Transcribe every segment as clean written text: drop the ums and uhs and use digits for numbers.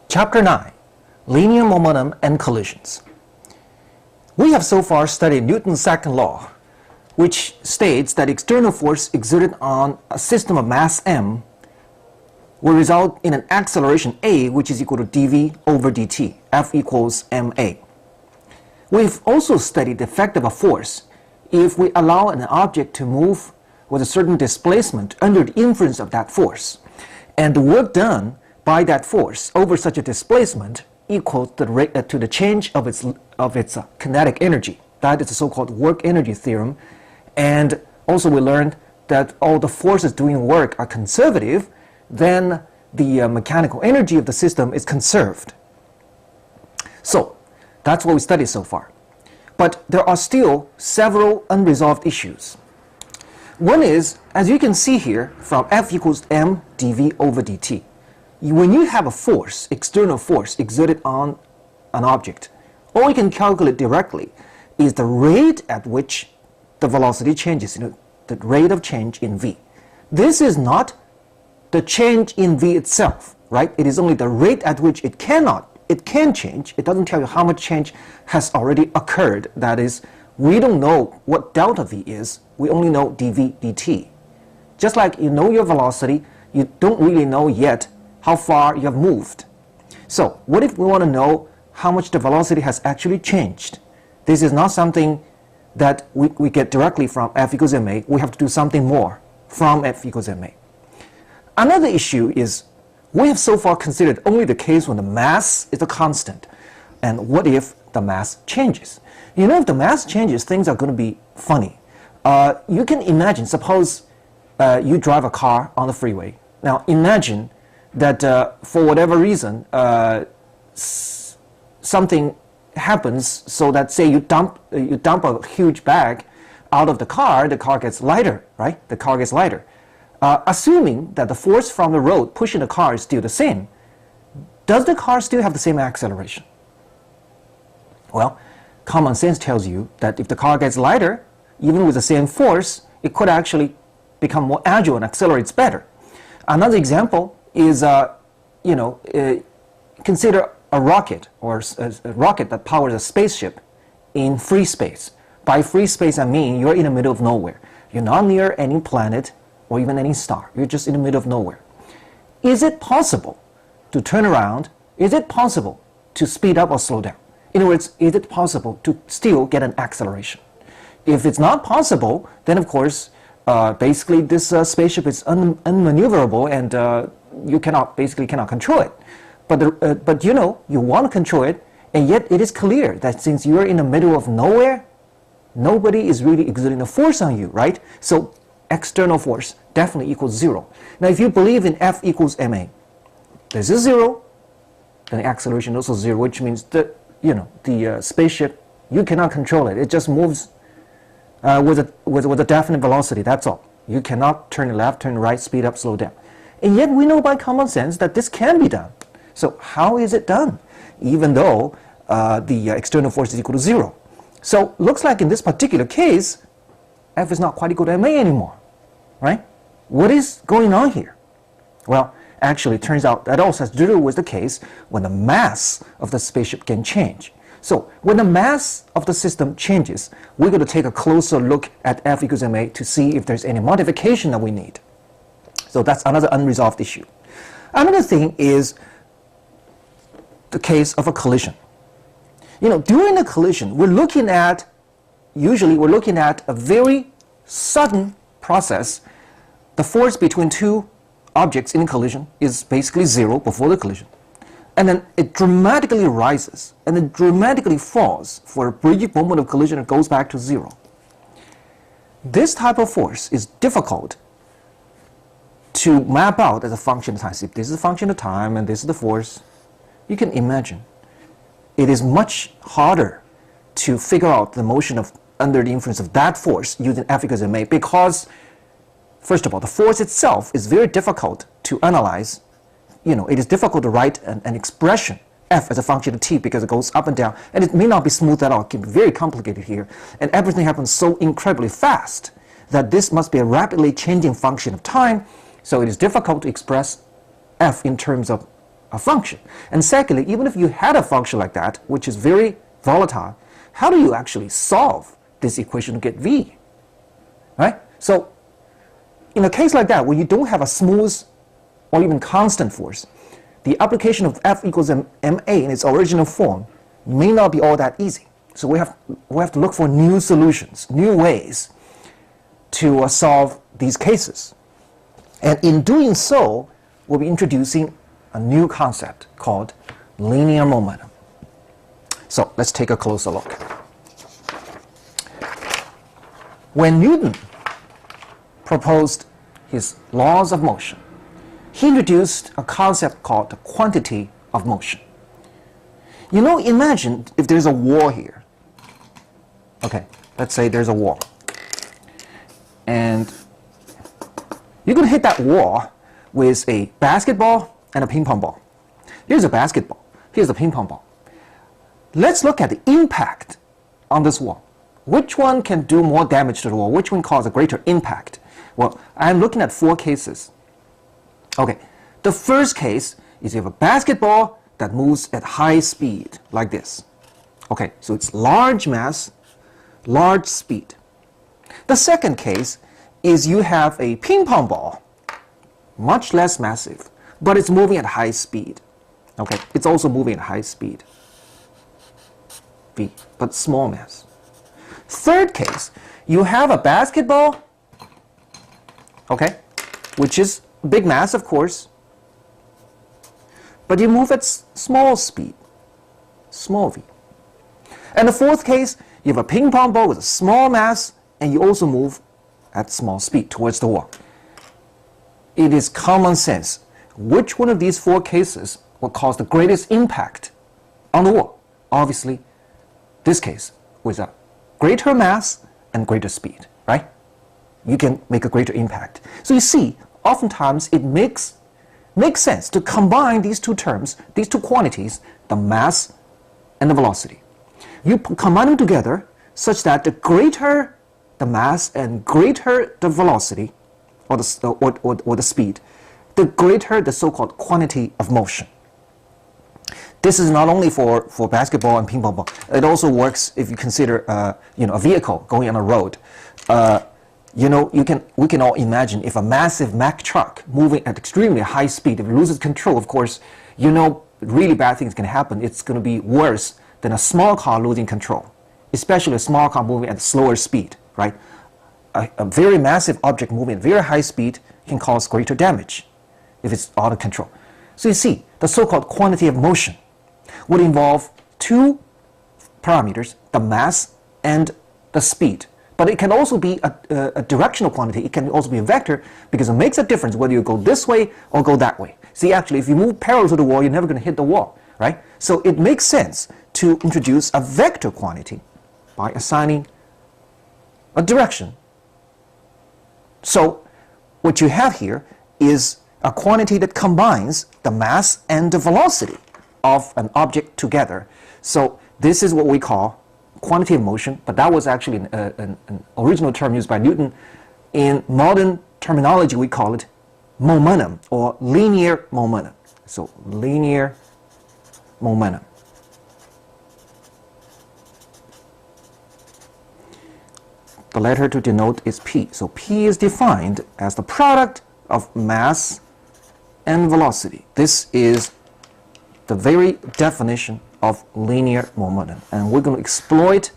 Chapter 9, Linear Momentum and Collisions. We have so far studied Newton's second law, which states that external force exerted on a system of mass m will result in an acceleration a, which is equal to dv over dt, F equals ma. We've also studied the effect of a force if we allow an object to move with a certain displacement under the influence of that force, and the work done by that force over such a displacement equals to the change of its kinetic energy. That is the so-called work energy theorem. And also we learned that all the forces doing work are conservative, then the mechanical energy of the system is conserved. So that's what we studied so far. But there are still several unresolved issues. One is, as you can see here, from F equals m dv over dt. When you have a force, external force exerted on an object, all you can calculate directly is the rate at which the velocity changes, the rate of change in v. This is not the change in v itself, right? It is only the rate at which it can change. It doesn't tell you how much change has already occurred. That is, we don't know what delta v is. We only know dv dt. Just like you know your velocity, you don't really know yet how far you have moved. So what if we want to know how much the velocity has actually changed? This is not something that we get directly from F equals ma. We have to do something more from F equals ma. Another issue is we have so far considered only the case when the mass is a constant. And what if the mass changes? If the mass changes, things are going to be funny. You can imagine, suppose you drive a car on the freeway. Now imagine that for whatever reason, something happens so that, say, you dump a huge bag out of the car gets lighter, right? The car gets lighter. Assuming that the force from the road pushing the car is still the same, does the car still have the same acceleration? Well, common sense tells you that if the car gets lighter, even with the same force, it could actually become more agile and accelerates better. Another example is, consider a rocket, or a rocket that powers a spaceship in free space. By free space, I mean you're in the middle of nowhere. You're not near any planet or even any star. You're just in the middle of nowhere. Is it possible to turn around? Is it possible to speed up or slow down? In other words, is it possible to still get an acceleration? If it's not possible, then of course, basically this spaceship is unmaneuverable, and you basically cannot control it. But you want to control it, and yet it is clear that since you're in the middle of nowhere, nobody is really exerting a force on you, right? So external force definitely equals 0. Now if you believe in F equals ma, this is 0, then the acceleration is also 0, which means that the spaceship, you cannot control it. It just moves with a definite velocity, that's all. You cannot turn left, turn right, speed up, slow down. And yet we know by common sense that this can be done. So how is it done, even though the external force is equal to 0? So looks like in this particular case, F is not quite equal to ma anymore, right? What is going on here? Well, actually, it turns out that also has to do with the case when the mass of the spaceship can change. So when the mass of the system changes, we're going to take a closer look at F equals ma to see if there's any modification that we need. So that's another unresolved issue. Another thing is the case of a collision. During the collision, usually we're looking at a very sudden process. The force between two objects in collision is basically 0 before the collision. And then it dramatically rises, and then dramatically falls for a brief moment of collision. It goes back to 0. This type of force is difficult to map out as a function of time. If this is a function of time and this is the force, you can imagine it is much harder to figure out the motion under the influence of that force using F equals ma, because first of all, the force itself is very difficult to analyze. It is difficult to write an expression, F as a function of t, because it goes up and down, and it may not be smooth at all. It can be very complicated here, and everything happens so incredibly fast that this must be a rapidly changing function of time, so it is difficult to express F in terms of a function. And secondly, even if you had a function like that, which is very volatile, how do you actually solve this equation to get v? Right? So in a case like that, where you don't have a smooth or even constant force, the application of F equals ma in its original form may not be all that easy. So we have to look for new solutions, new ways to solve these cases. And in doing so, we'll be introducing a new concept called linear momentum. So let's take a closer look. When Newton proposed his laws of motion, he introduced a concept called the quantity of motion. You know, imagine if there's a wall here. Okay, let's say there's a wall. And you're going to hit that wall with a basketball and a ping pong ball. Here's a basketball. Here's a ping pong ball. Let's look at the impact on this wall. Which one can do more damage to the wall? Which one causes a greater impact? Well, I'm looking at 4 cases. Okay, the first case is you have a basketball that moves at high speed, like this. Okay, so it's large mass, large speed. The second case is you have a ping pong ball, much less massive, but it's moving at high speed. Okay, it's also moving at high speed, v, but small mass. Third case, you have a basketball, okay, which is big mass, of course, but you move at small speed, small v. And the fourth case, you have a ping pong ball with a small mass, and you also move at small speed towards the wall. It is common sense. Which one of these 4 cases will cause the greatest impact on the wall? Obviously, this case with a greater mass and greater speed, right? You can make a greater impact. So you see, oftentimes it makes sense to combine these 2 terms, these 2 quantities, the mass and the velocity. You combine them together such that the greater the mass and greater the velocity, or the speed, the greater the so-called quantity of motion. This is not only for basketball and ping pong ball. It also works if you consider a vehicle going on a road. We can all imagine if a massive Mack truck moving at extremely high speed, if it loses control, of course, really bad things can happen. It's going to be worse than a small car losing control, especially a small car moving at slower speed, right? A very massive object moving at very high speed can cause greater damage if it's out of control. So you see, the so-called quantity of motion would involve 2 parameters, the mass and the speed. But it can also be a directional quantity. It can also be a vector, because it makes a difference whether you go this way or go that way. See, actually, if you move parallel to the wall, you're never going to hit the wall, right? So it makes sense to introduce a vector quantity by assigning a direction. So what you have here is a quantity that combines the mass and the velocity of an object together. So this is what we call quantity of motion, but that was actually an original term used by Newton. In modern terminology, we call it momentum or linear momentum. So linear momentum. The letter to denote is P. So P is defined as the product of mass and velocity. This is the very definition of linear momentum, and we're going to exploit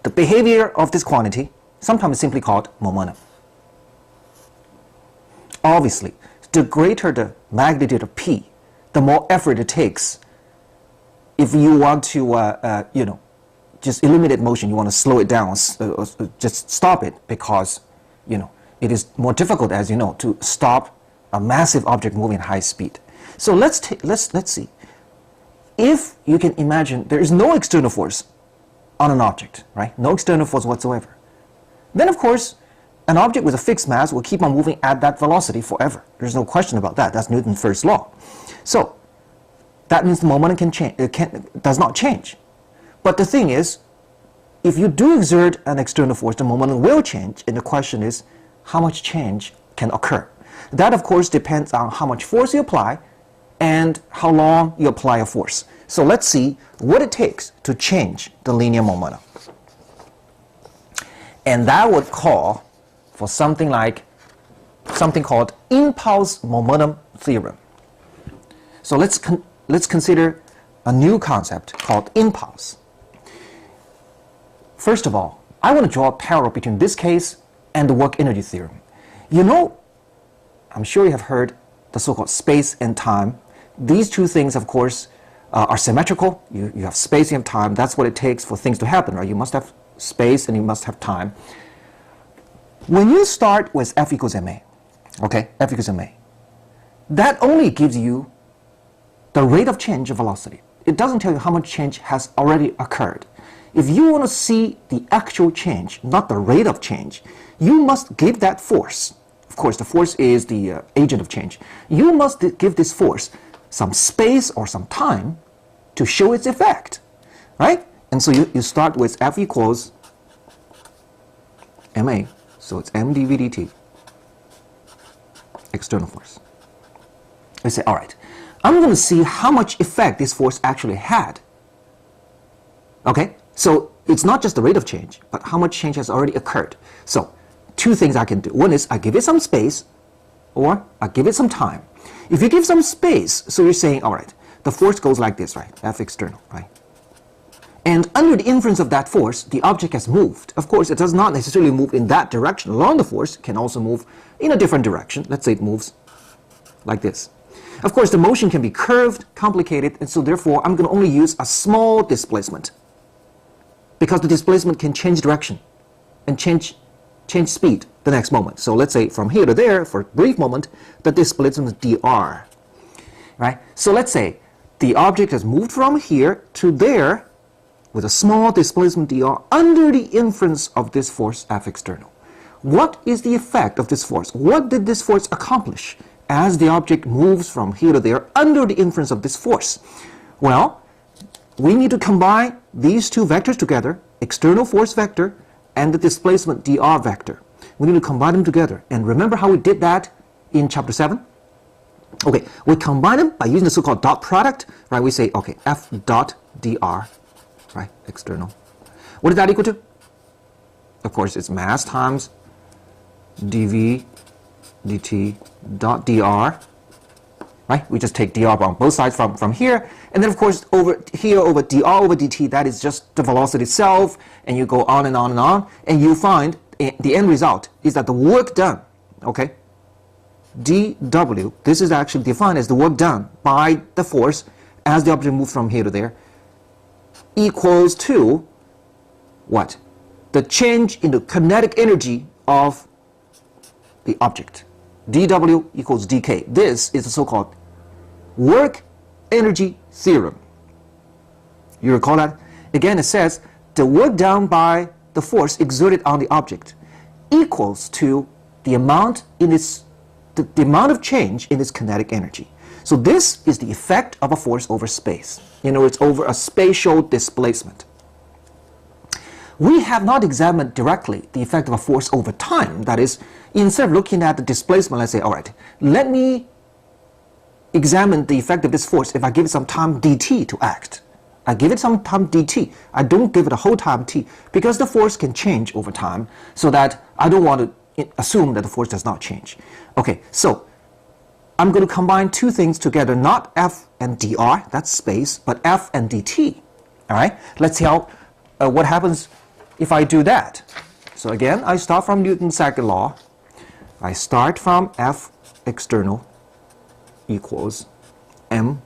the behavior of this quantity, sometimes simply called momentum. Obviously, the greater the magnitude of P, the more effort it takes. If you want to just eliminate motion, you want to slow it down, just stop it, because it is more difficult, as you know, to stop a massive object moving at high speed. So let's see. If you can imagine there is no external force on an object, right? No external force whatsoever. Then of course, an object with a fixed mass will keep on moving at that velocity forever. There's no question about that. That's Newton's first law. So that means the momentum does not change. But the thing is, if you do exert an external force, the momentum will change, and the question is, how much change can occur? That, of course, depends on how much force you apply and how long you apply a force. So let's see what it takes to change the linear momentum. And that would call for something called Impulse-Momentum Theorem. So let's consider a new concept called impulse. First of all, I want to draw a parallel between this case and the work energy theorem. You know, I'm sure you have heard the so-called space and time. These two things, of course, are symmetrical. You have space, you have time. That's what it takes for things to happen, right? You must have space and you must have time. When you start with F equals ma, okay, F equals ma, that only gives you the rate of change of velocity. It doesn't tell you how much change has already occurred. If you want to see the actual change, not the rate of change, you must give that force. Of course, the force is the agent of change. You must give this force some space or some time to show its effect, right? And so you start with F equals ma, so it's m dv dt, external force. We say, all right, I'm going to see how much effect this force actually had. Okay, so it's not just the rate of change, but how much change has already occurred. So two things I can do. One is I give it some space, or I give it some time. If you give some space, so you're saying, all right, the force goes like this, right? F external, right? And under the influence of that force, the object has moved. Of course, it does not necessarily move in that direction along the force. It can also move in a different direction. Let's say it moves like this. Of course, the motion can be curved, complicated, and so therefore I'm going to only use a small displacement, because the displacement can change direction and change speed the next moment. So let's say from here to there, for a brief moment, the displacement is dr, right? So let's say the object has moved from here to there with a small displacement dr under the influence of this force F external. What is the effect of this force? What did this force accomplish as the object moves from here to there under the influence of this force? Well, we need to combine these two vectors together, external force vector and the displacement dr vector. We need to combine them together. And remember how we did that in chapter 7? Okay, we combine them by using the so-called dot product, right? We say, okay, F dot dr, right, external. What is that equal to? Of course, it's mass times dv dt dot dr, right? We just take dr on both sides from here, and then of course over here over dr over dt, that is just the velocity itself, and you go on and on and on, and you find the end result is that the work done, okay, dw, this is actually defined as the work done by the force as the object moves from here to there, equals to what? The change in the kinetic energy of the object. dw equals dk. This is the so-called work energy theorem. You recall that? Again, it says the work done by the force exerted on the object equals to the amount in its the amount of change in its kinetic energy. So this is the effect of a force over space. In other words, over a spatial displacement. We have not examined directly the effect of a force over time. That is, instead of looking at the displacement, let's say, all right, let me examine the effect of this force if I give it some time dt to act. I give it some time dt. I don't give it a whole time t, because the force can change over time, so that I don't want to assume that the force does not change. Okay, so I'm going to combine two things together, not F and dr, that's space, but F and dt. All right, let's see how what happens if I do that. So again, I start from Newton's second law. I start from F external equals m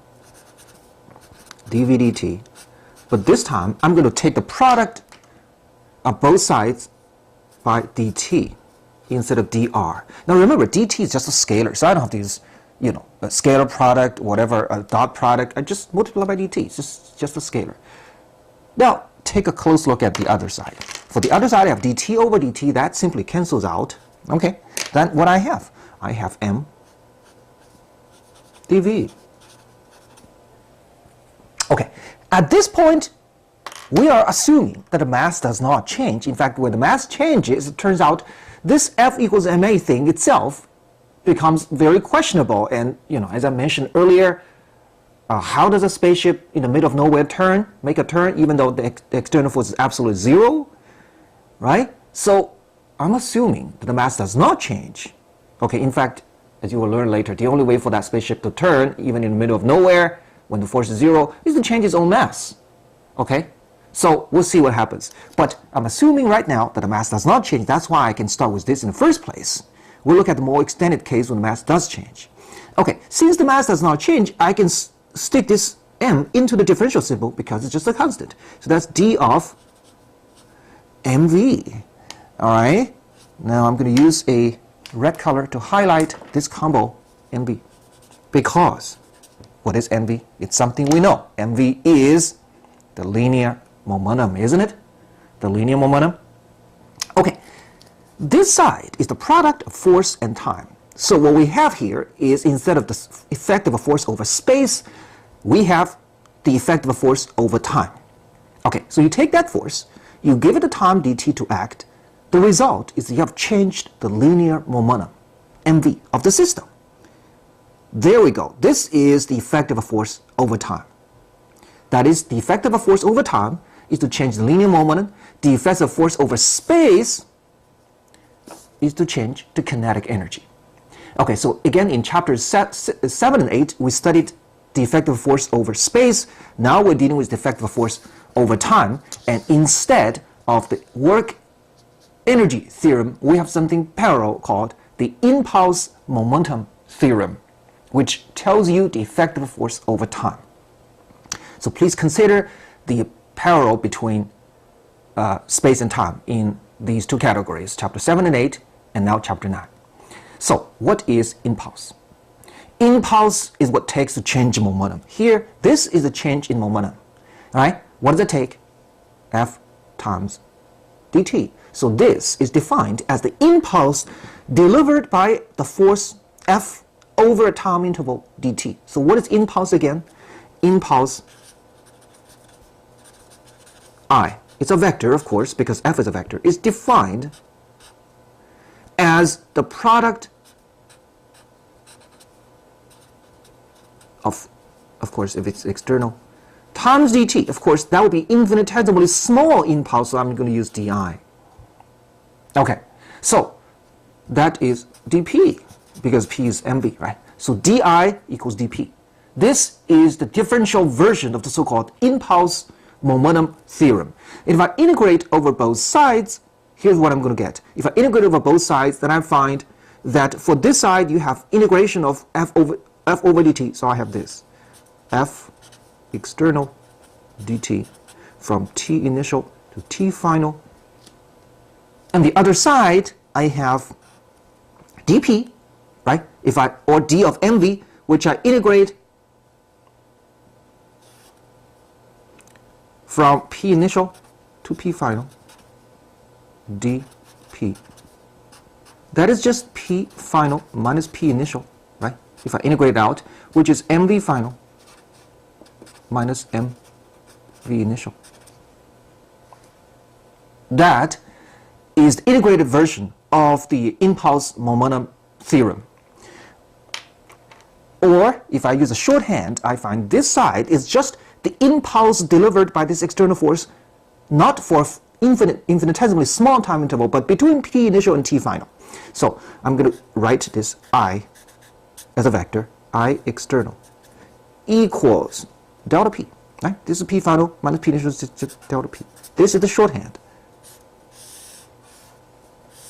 dv dt, but this time I'm going to take the product of both sides by dt instead of dr. Now remember, dt is just a scalar, so I don't have to use, you know, a scalar product, whatever, a dot product. I just multiply by dt. It's just a scalar. Now take a close look at the other side. For the other side, I have dt over dt. That simply cancels out. Okay, then what I have m dv. Okay, at this point, we are assuming that the mass does not change. In fact, when the mass changes, it turns out this F equals ma thing itself becomes very questionable. And as I mentioned earlier, how does a spaceship in the middle of nowhere make a turn, even though the external force is absolute zero, right? So I'm assuming that the mass does not change. Okay, in fact, as you will learn later, the only way for that spaceship to turn, even in the middle of nowhere, when the force is zero, is to change its own mass. Okay, so we'll see what happens. But I'm assuming right now that the mass does not change. That's why I can start with this in the first place. We'll look at the more extended case when the mass does change. Okay, since the mass does not change, I can stick this m into the differential symbol because it's just a constant. So that's d of mv. All right, now I'm going to use a red color to highlight this combo mv, because what is mv? It's something we know. mv is the linear momentum, isn't it? The linear momentum. Okay, this side is the product of force and time. So what we have here is, instead of the effect of a force over space, we have the effect of a force over time. Okay, so you take that force, you give it the time dt to act. The result is you have changed the linear momentum, mv, of the system. There we go. This is the effect of a force over time. That is, the effect of a force over time is to change the linear momentum. The effect of force over space is to change the kinetic energy. Okay, so again, in chapters 7 and 8, we studied the effect of force over space. Now we're dealing with the effect of force over time. And instead of the work energy theorem, we have something parallel called the Impulse-Momentum Theorem, which tells you the effect of force over time. So please consider the parallel between space and time in these two categories, chapter 7 and 8, and now chapter 9. So what is impulse? Impulse is what takes to change momentum. Here, this is a change in momentum. All right? What does it take? F times dt. So this is defined as the impulse delivered by the force F over a time interval dt. So what is impulse again? Impulse I. It's a vector, of course, because F is a vector. It's defined as the product of course, if it's external, times dt. Of course, that would be infinitesimally small impulse, so I'm going to use di. Okay, so that is dp, because p is mv, right? So di equals dp. This is the differential version of the so-called Impulse-Momentum Theorem. If I integrate over both sides, here's what I'm going to get. If I integrate over both sides, then I find that for this side, you have integration of f over dt. So I have this, f external dt from t initial to t final. And the other side, I have dp, right? Or d of mv, which I integrate from p initial to p final, dp. That is just p final minus p initial, right? If I integrate it out, which is mv final minus mv initial. That is the integrated version of the Impulse-Momentum Theorem. Or, if I use a shorthand, I find this side is just the impulse delivered by this external force, not for infinitesimally small time interval, but between p initial and t final. So I'm going to write this I as a vector, I external, equals delta p. Right? This is p final minus p initial is just delta p. This is the shorthand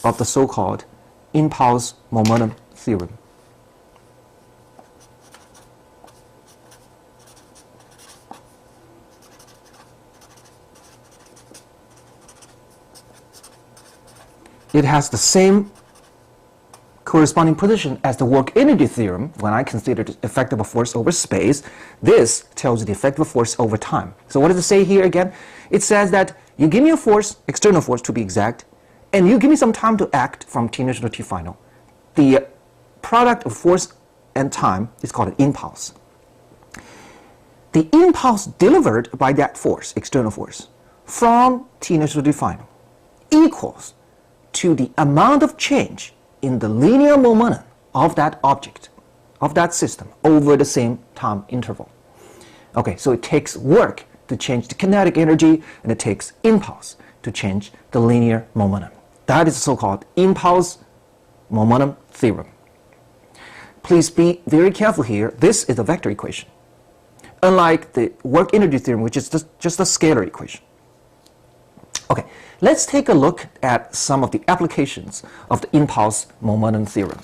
of the so-called Impulse-Momentum Theorem. It has the same corresponding position as the work energy theorem when I consider the effect of a force over space. This tells you the effect of a force over time. So what does it say here again? It says that you give me a force, external force to be exact, and you give me some time to act from t initial to t final. The product of force and time is called an impulse. The impulse delivered by that force, external force, from t initial to t final equals to the amount of change in the linear momentum of that object, of that system, over the same time interval. Okay, so it takes work to change the kinetic energy, and it takes impulse to change the linear momentum. That is the so-called Impulse-Momentum Theorem. Please be very careful here. This is a vector equation, unlike the work energy theorem, which is just a scalar equation. Okay, let's take a look at some of the applications of the Impulse-Momentum Theorem.